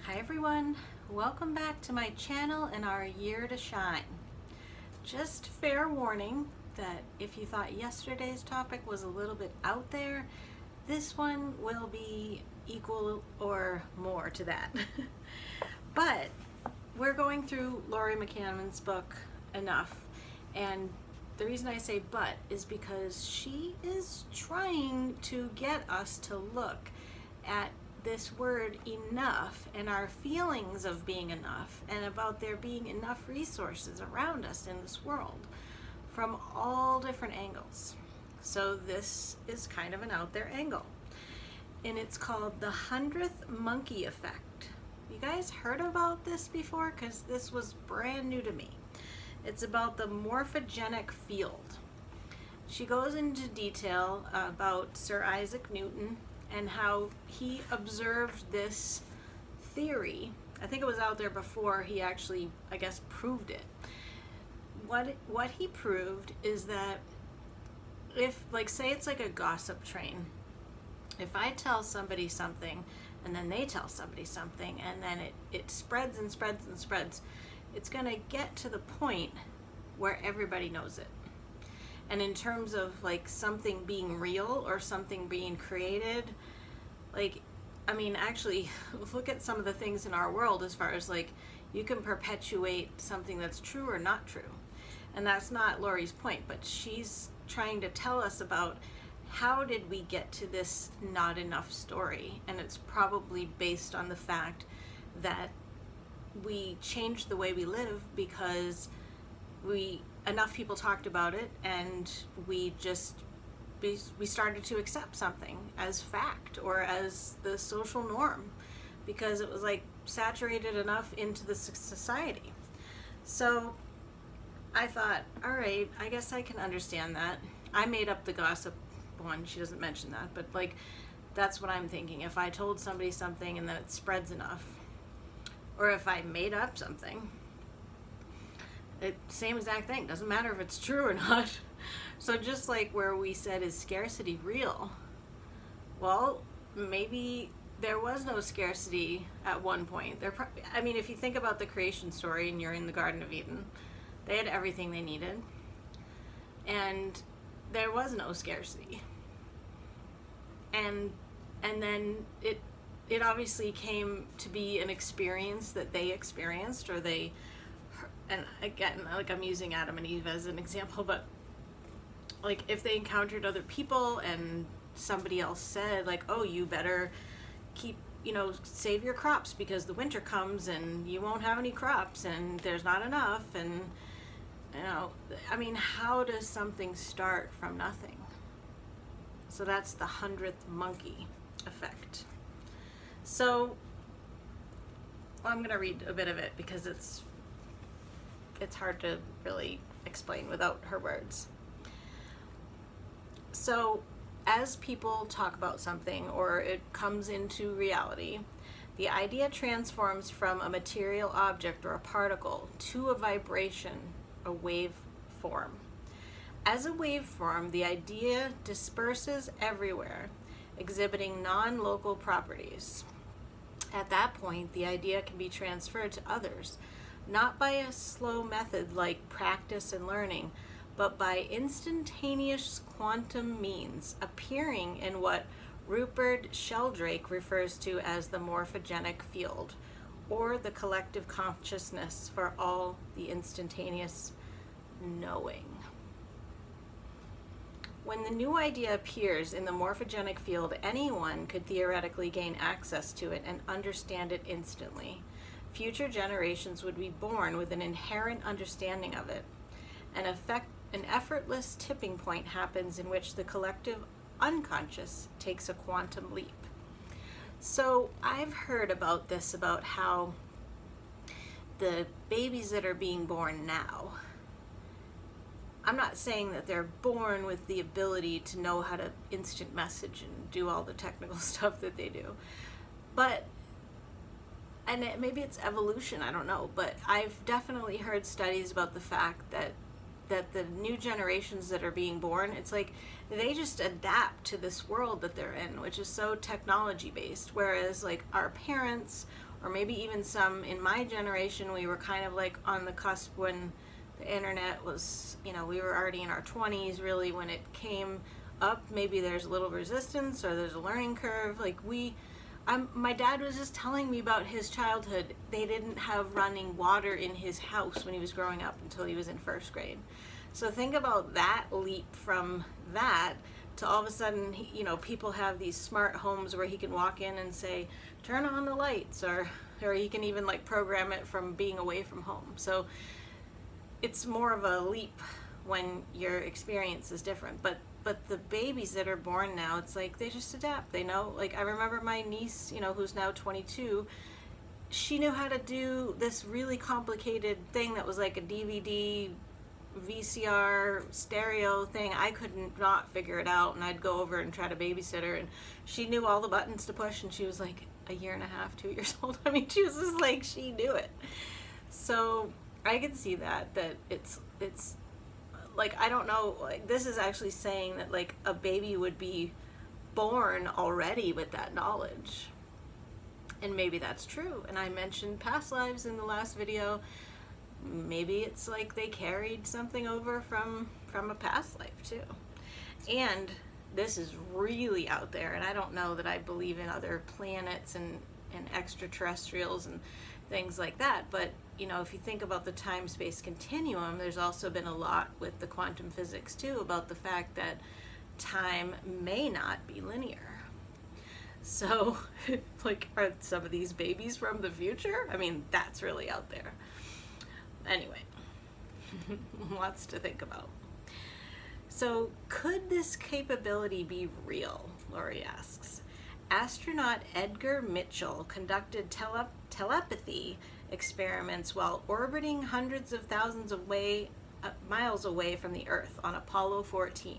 Hi everyone, welcome back to my channel and our year to shine. Just fair warning that if you thought yesterday's topic was a little bit out there, this one will be equal or more to that. But we're going through Laurie McCammon's book enough, and the reason I say but is because she is trying to get us to look at this word enough and our feelings of being enough and about there being enough resources around us in this world from all different angles. So this is kind of an out there angle, and it's called the 100th monkey effect. You guys heard about this before? Because this was brand new to me. It's about the morphogenic field. She goes into detail about Sir Isaac Newton and how he observed this theory. I think it was out there before he actually, I guess, proved it. What he proved is that if, like, say it's like a gossip train. If I tell somebody something and then they tell somebody something and then it spreads and spreads and spreads, it's going to get to the point where everybody knows it. And in terms of like something being real or something being created, like, I mean, actually, look at some of the things in our world as far as like you can perpetuate something that's true or not true. And that's not Laurie's point, but she's trying to tell us about how did we get to this not enough story. And it's probably based on the fact that we changed the way we live because enough people talked about it, and we started to accept something as fact or as the social norm because it was like saturated enough into the society. So I thought, all right, I guess I can understand that. I made up the gossip one. She doesn't mention that, but like that's what I'm thinking. If I told somebody something and then it spreads enough, or if I made up something, same exact thing. Doesn't matter if it's true or not. So just like where we said, is scarcity real? Well, maybe there was no scarcity at one point. I mean, if you think about the creation story and you're in the Garden of Eden, they had everything they needed, and there was no scarcity. And then it obviously came to be an experience that they experienced, or they. And again, like I'm using Adam and Eve as an example, but like if they encountered other people and somebody else said like, oh, you better save your crops because the winter comes and you won't have any crops and there's not enough, and I mean, how does something start from nothing? So that's the 100th monkey effect. So I'm going to read a bit of it because it's hard to really explain without her words. So as people talk about something or it comes into reality, the idea transforms from a material object or a particle to a vibration, a wave form. As a waveform, the idea disperses everywhere, exhibiting non-local properties. At that point, the idea can be transferred to others, not by a slow method like practice and learning, but by instantaneous quantum means, appearing in what Rupert Sheldrake refers to as the morphogenic field, or the collective consciousness for all the instantaneous knowing. When the new idea appears in the morphogenic field, anyone could theoretically gain access to it and understand it instantly. Future generations would be born with an inherent understanding of it. An effortless tipping point happens in which the collective unconscious takes a quantum leap. So I've heard about this, about how the babies that are being born now, I'm not saying that they're born with the ability to know how to instant message and do all the technical stuff that they do, and maybe it's evolution, I don't know, but I've definitely heard studies about the fact that the new generations that are being born, it's like they just adapt to this world that they're in, which is so technology based, whereas like our parents or maybe even some in my generation, we were kind of like on the cusp when the internet was, you know, we were already in our 20s really when it came up. Maybe there's a little resistance or there's a learning curve. Like my dad was just telling me about his childhood. They didn't have running water in his house when he was growing up until he was in first grade. So think about that leap from that to all of a sudden, you know, people have these smart homes where he can walk in and say, turn on the lights, or he can even like program it from being away from home. So it's more of a leap when your experience is different. But the babies that are born now, it's like they just adapt. They know, like I remember my niece, you know, who's now 22, she knew how to do this really complicated thing that was like a DVD VCR stereo thing. I couldn't not figure it out, and I'd go over and try to babysit her, and she knew all the buttons to push, and she was like a year and a half, 2 years old. I mean, she was just like, she knew it. So I could see that it's like, I don't know, like this is actually saying that like a baby would be born already with that knowledge, and maybe that's true. And I mentioned past lives in the last video. Maybe it's like they carried something over from a past life too. And this is really out there, and I don't know that I believe in other planets and extraterrestrials and things like that, but you know, if you think about the time-space continuum, there's also been a lot with the quantum physics too about the fact that time may not be linear. So like, are some of these babies from the future? I mean, that's really out there. Anyway, lots to think about. So, could this capability be real? Laurie asks. Astronaut Edgar Mitchell conducted telepathy experiments while orbiting hundreds of thousands of miles away from the Earth on Apollo 14.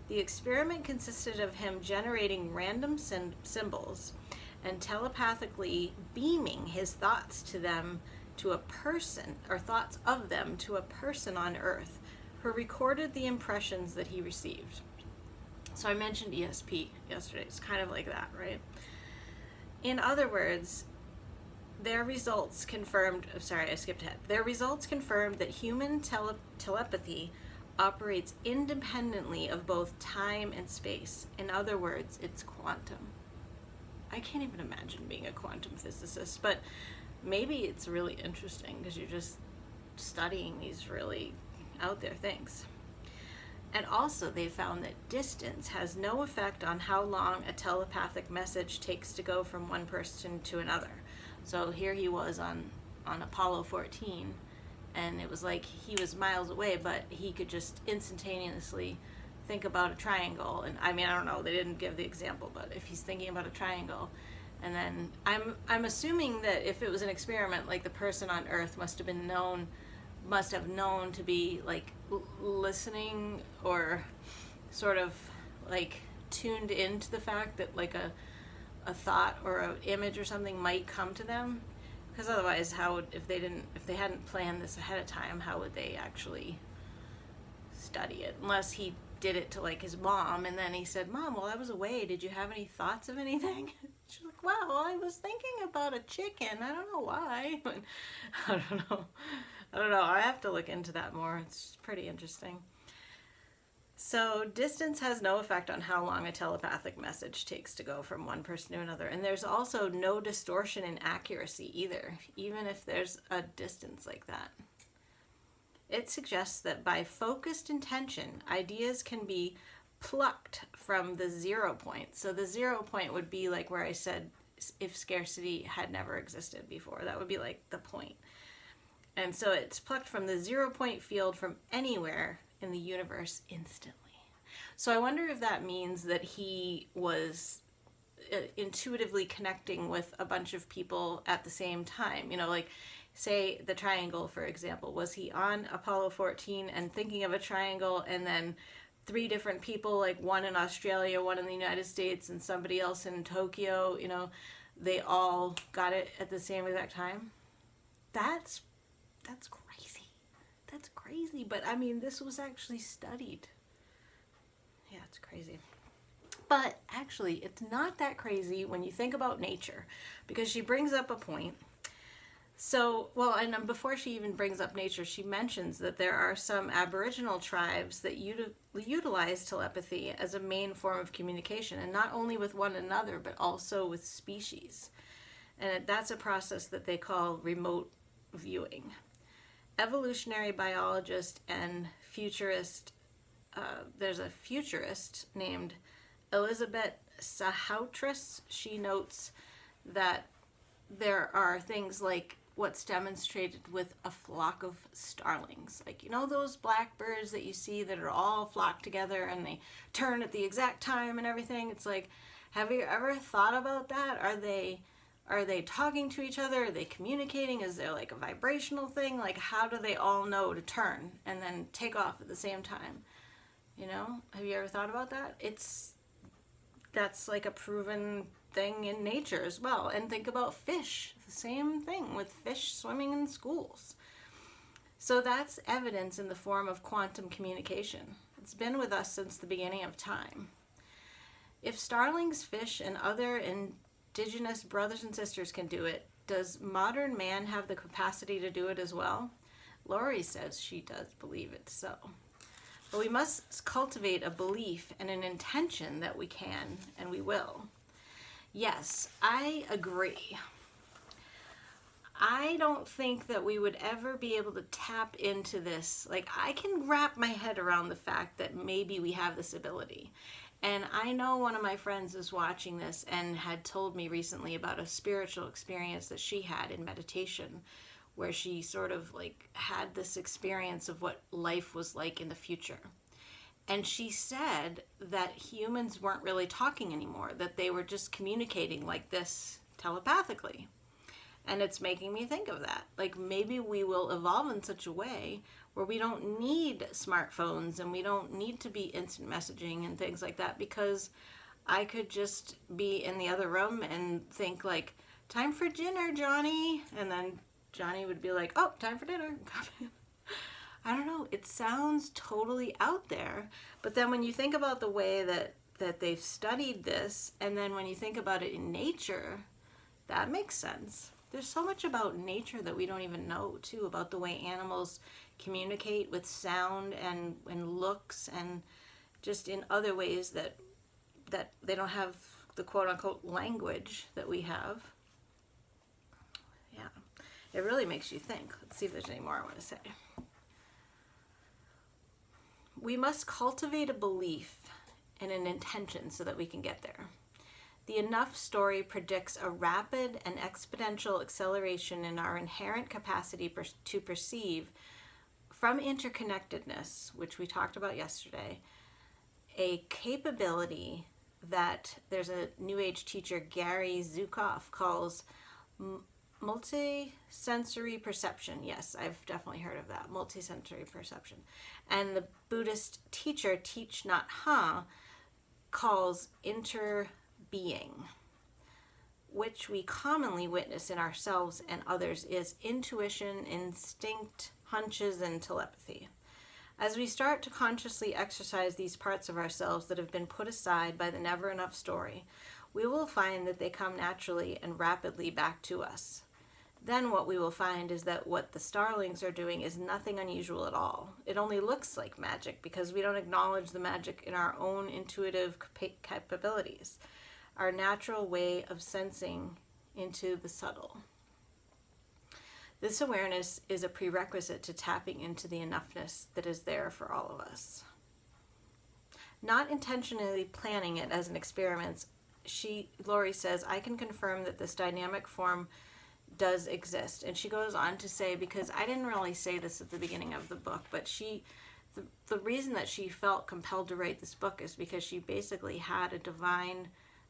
The experiment consisted of him generating random symbols and telepathically beaming his thoughts to them to a person, or thoughts of them to a person on Earth who recorded the impressions that he received. So I mentioned ESP yesterday. It's kind of like that, right? In other words, their results confirmed, I skipped ahead. Their results confirmed that human telepathy operates independently of both time and space. In other words, it's quantum. I can't even imagine being a quantum physicist, but maybe it's really interesting because you're just studying these really out there things. And also they found that distance has no effect on how long a telepathic message takes to go from one person to another. So here he was on Apollo 14, and it was like he was miles away, but he could just instantaneously think about a triangle. And I mean, I don't know, they didn't give the example, but if he's thinking about a triangle, and then I'm assuming that if it was an experiment, like the person on Earth must have known to be like listening or sort of like tuned into the fact that like a thought or an image or something might come to them, because otherwise if they hadn't planned this ahead of time, how would they actually study it? Unless he did it to like his mom, and then he said, "Mom, while I was away, did you have any thoughts of anything?" She's like, "Wow, I was thinking about a chicken. I don't know why." I don't know. I have to look into that more. It's pretty interesting. So distance has no effect on how long a telepathic message takes to go from one person to another. And there's also no distortion in accuracy either, even if there's a distance like that. It suggests that by focused intention, ideas can be plucked from the 0 point. So the 0 point would be like where I said if scarcity had never existed before. That would be like the point. And so it's plucked from the 0 point field from anywhere in the universe instantly. So I wonder if that means that he was intuitively connecting with a bunch of people at the same time. You know, like say the triangle, for example. Was he on Apollo 14 and thinking of a triangle, and then 3 different people, like one in Australia, one in the United States, and somebody else in Tokyo, you know, they all got it at the same exact time? That's crazy. That's crazy. But I mean, this was actually studied. Yeah, it's crazy. But actually, it's not that crazy when you think about nature, because she brings up a point. So, well, and before she even brings up nature, she mentions that there are some Aboriginal tribes that utilize telepathy as a main form of communication, and not only with one another, but also with species. And that's a process that they call remote viewing. Evolutionary biologist and futurist, there's a futurist named Elizabeth Sahoutris. She notes that there are things like what's demonstrated with a flock of starlings. Like, you know, those blackbirds that you see that are all flocked together and they turn at the exact time and everything. It's like, have you ever thought about that? Are they talking to each other? Are they communicating? Is there like a vibrational thing? Like, how do they all know to turn and then take off at the same time? You know, have you ever thought about that? That's like a proven thing in nature as well. And think about fish, the same thing with fish swimming in schools. So that's evidence in the form of quantum communication. It's been with us since the beginning of time. If starlings, fish, and other indigenous brothers and sisters can do it, does modern man have the capacity to do it as well? Laurie says she does believe it so. But we must cultivate a belief and an intention that we can and we will. Yes, I agree. I don't think that we would ever be able to tap into this. Like, I can wrap my head around the fact that maybe we have this ability. And I know one of my friends is watching this and had told me recently about a spiritual experience that she had in meditation, where she sort of like had this experience of what life was like in the future. And she said that humans weren't really talking anymore, that they were just communicating like this telepathically. And it's making me think of that. Like, maybe we will evolve in such a way where we don't need smartphones and we don't need to be instant messaging and things like that, because I could just be in the other room and think like, time for dinner, Johnny. And then Johnny would be like, oh, time for dinner. I don't know. It sounds totally out there. But then when you think about the way that they've studied this, and then when you think about it in nature, that makes sense. There's so much about nature that we don't even know, too, about the way animals communicate with sound and looks, and just in other ways that they don't have the quote-unquote language that we have. Yeah, it really makes you think. Let's see if there's any more I want to say. We must cultivate a belief and an intention so that we can get there. The Enough story predicts a rapid and exponential acceleration in our inherent capacity to perceive, from interconnectedness, which we talked about yesterday, a capability that there's a New Age teacher, Gary Zukav, calls multisensory perception. Yes, I've definitely heard of that, multisensory perception. And the Buddhist teacher, Thich Nhat Hanh, calls interbeing, which we commonly witness in ourselves and others, is intuition, instinct, hunches, and telepathy. As we start to consciously exercise these parts of ourselves that have been put aside by the Never Enough story, we will find that they come naturally and rapidly back to us. Then what we will find is that what the Starlings are doing is nothing unusual at all. It only looks like magic because we don't acknowledge the magic in our own intuitive capabilities, our natural way of sensing into the subtle. This awareness is a prerequisite to tapping into the enoughness that is there for all of us. Not intentionally planning it as an experiment, Laurie says, I can confirm that this dynamic form does exist. And she goes on to say, because I didn't really say this at the beginning of the book, but the reason that she felt compelled to write this book is because she basically had a divine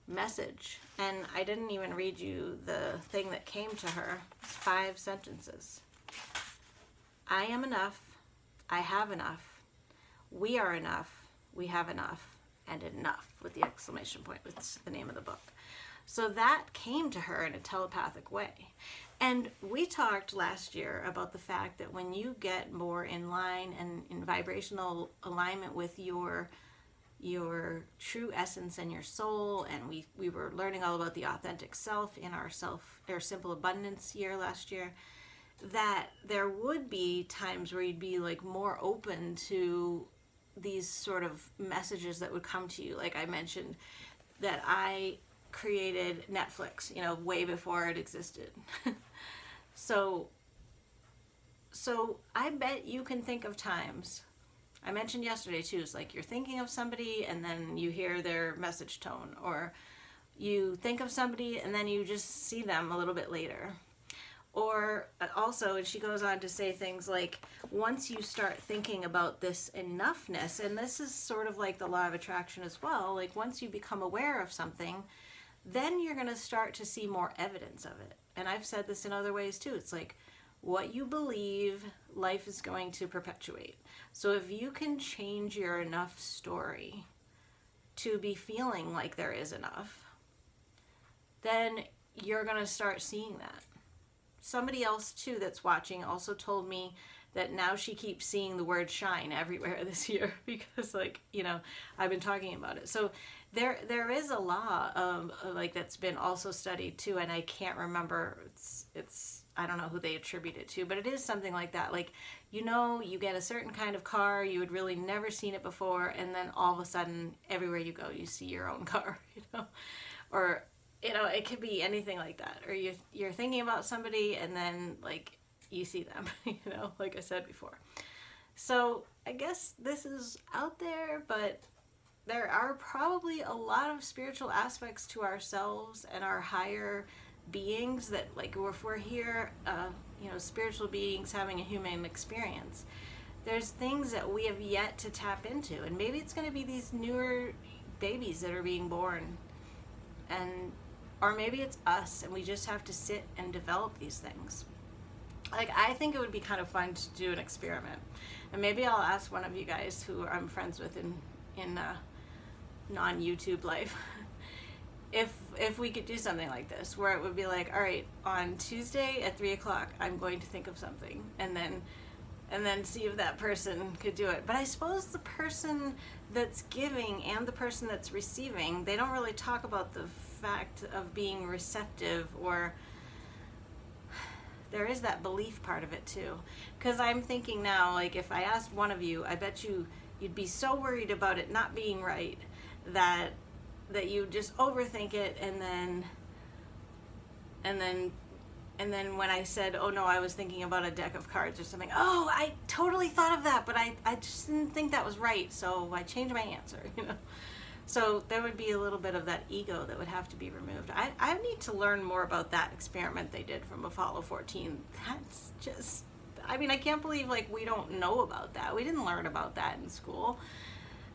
message. And I didn't even read you the thing that came to her. It's 5 sentences. I am enough. I have enough. We are enough. We have enough. And enough, with the exclamation point. It's the name of the book. So that came to her in a telepathic way. And we talked last year about the fact that when you get more in line and in vibrational alignment with your your true essence and your soul. And we were learning all about the authentic self in our simple abundance year last year, that there would be times where you'd be like more open to these sort of messages that would come to you. Like I mentioned that I created Netflix, way before it existed. So I bet you can think of times, I mentioned yesterday too, it's like you're thinking of somebody and then you hear their message tone, or you think of somebody and then you just see them a little bit later. Or also, and she goes on to say things like, once you start thinking about this enoughness, and this is sort of like the law of attraction as well, like once you become aware of something, then you're going to start to see more evidence of it. And I've said this in other ways too. It's like what you believe, life is going to perpetuate. So if you can change your enough story to be feeling like there is enough, then you're going to start seeing that. Somebody else too that's watching also told me that now she keeps seeing the word shine everywhere this year because I've been talking about it. So there is a law like that's been also studied too, and I can't remember, it's I don't know who they attribute it to, but it is something like that. Like, you get a certain kind of car, you had really never seen it before, and then all of a sudden everywhere you go you see your own car, or it could be anything like that. Or you're thinking about somebody and then like you see them, like I said before. So I guess this is out there, but there are probably a lot of spiritual aspects to ourselves and our higher beings that, like, if we're here, spiritual beings having a human experience, there's things that we have yet to tap into. And maybe it's going to be these newer babies that are being born, or maybe it's us and we just have to sit and develop these things. Like, I think it would be kind of fun to do an experiment, and maybe I'll ask one of you guys who I'm friends with in non-YouTube life if we could do something like this, where it would be like, all right, on Tuesday at 3:00 I'm going to think of something, and then see if that person could do it. But I suppose the person that's giving and the person that's receiving, they don't really talk about the fact of being receptive, or there is that belief part of it too. Because I'm thinking now, like, if I asked one of you, I bet you'd be so worried about it not being right that you just overthink it, and then when I said, oh no, I was thinking about a deck of cards or something, oh, I totally thought of that, but I just didn't think that was right, so I changed my answer, So there would be a little bit of that ego that would have to be removed. I need to learn more about that experiment they did from Apollo 14. That's just, I can't believe, like, we don't know about that. We didn't learn about that in school.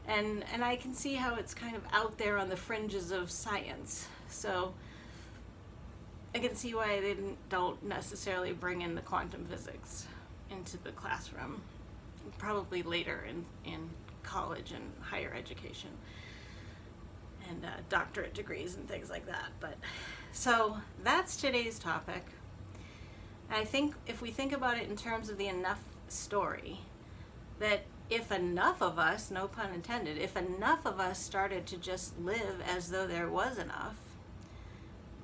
And I can see how it's kind of out there on the fringes of science. So I can see why they don't necessarily bring in the quantum physics into the classroom. Probably later in college and higher education, and doctorate degrees and things like that. But so that's today's topic. And I think if we think about it in terms of the enough story, that if enough of us, no pun intended, if enough of us started to just live as though there was enough,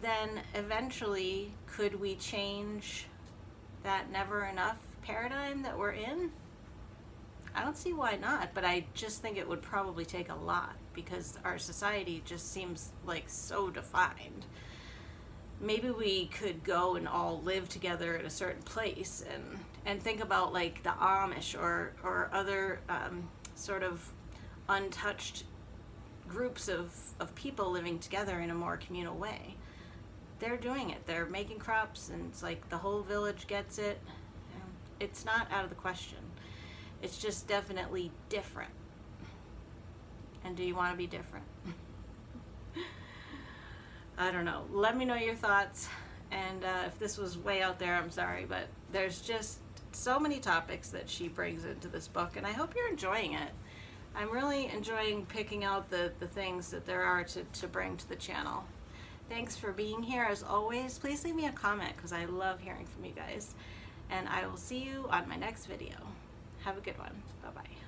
then eventually could we change that never enough paradigm that we're in? I don't see why not, but I just think it would probably take a lot, because our society just seems like so defined. Maybe we could go and all live together at a certain place and think about, like, the Amish or other sort of untouched groups of people living together in a more communal way. They're doing it. They're making crops, and it's like the whole village gets it. It's not out of the question. It's just definitely different. And do you want to be different? I don't know. Let me know your thoughts. And if this was way out there, I'm sorry. But there's just so many topics that she brings into this book, and I hope you're enjoying it. I'm really enjoying picking out the things that there are to bring to the channel. Thanks for being here. As always, please leave me a comment, because I love hearing from you guys. And I will see you on my next video. Have a good one. Bye-bye.